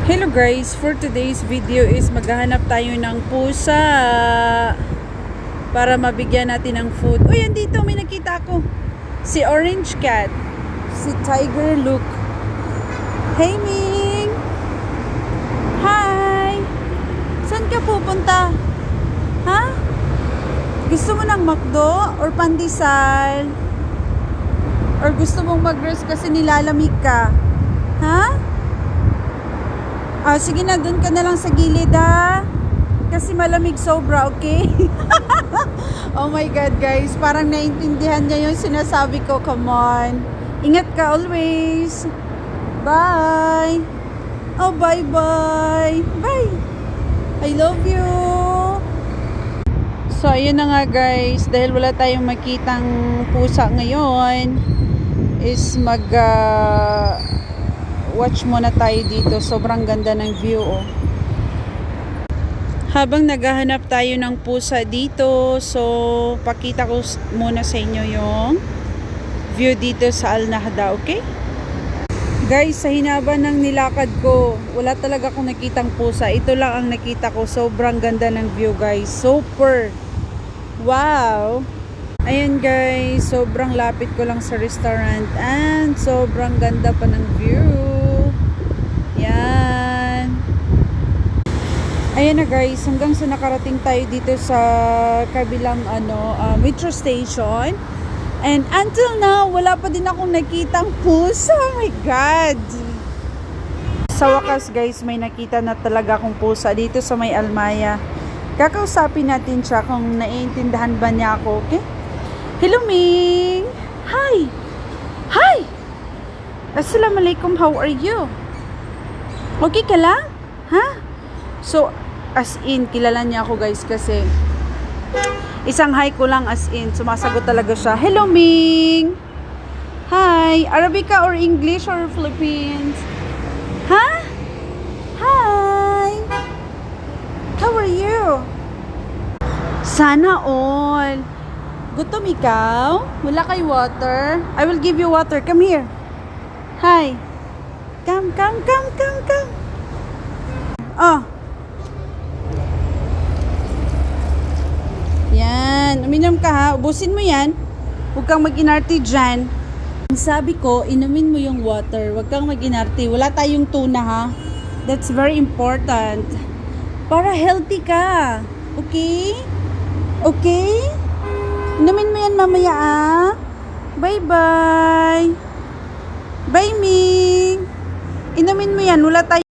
Hello guys, for today's video is maghahanap tayo ng pusa para mabigyan natin ng food. Uy, andito may nakita ako. Si Orange Cat, si Tiger Look. Hey Ming! Hi! Saan ka pupunta? Ha? Gusto mo ng McDo or pandesal? Or gusto mong mag-rest kasi nilalamig ka? Ha? Sige na, dun ka na lang sa gilid ha. Kasi malamig sobra, okay? Oh my God guys, parang naintindihan niya yung sinasabi ko. Come on. Ingat ka always. Bye. Oh, bye-bye. Bye. I love you. So, ayun na nga guys. Dahil wala tayong makitang pusa ngayon, is watch muna tayo dito. Sobrang ganda ng view oh. Habang naghahanap tayo ng pusa dito, so pakita ko muna sa inyo yung view dito sa Al Nahda, okay? Guys, sa hinaba ng nilakad ko, wala talaga akong nakitang pusa. Ito lang ang nakita ko. Sobrang ganda ng view guys. Super. Wow. Ayan guys, sobrang lapit ko lang sa restaurant and sobrang ganda pa ng view. Yan. Ayan na guys, hanggang sa nakarating tayo dito sa kabilang metro station. And until now, wala pa din akong nakitang pusa. Oh my God. Sa wakas guys, may nakita na talaga akong pusa dito sa may Almaya. Kakausapin natin siya kung naiintindihan ba niya ako, okay? Hello, Ming! Hi! Hi! Assalamualaikum, how are you? Okay ka lang? Ha? So, as in, kilala niya ako guys kasi isang hi ko lang as in, sumasagot talaga siya. Hello, Ming! Hi! Arabica or English or Philippines? Ha? Hi! How are you? Sana all! Gutom ikaw? Wala kay water? I will give you water. Come here. Hi. Come. Oh. Yan. Uminom ka ha. Ubusin mo yan. Huwag kang mag-inarte dyan. Sabi ko, inumin mo yung water. Huwag kang mag-inarte. Wala tayong tuna ha. That's very important. Para healthy ka. Okay? Okay? Inumin mo yan mamaya ah. Bye-bye. Bye, Ming. Inumin mo yan. Wala tayo.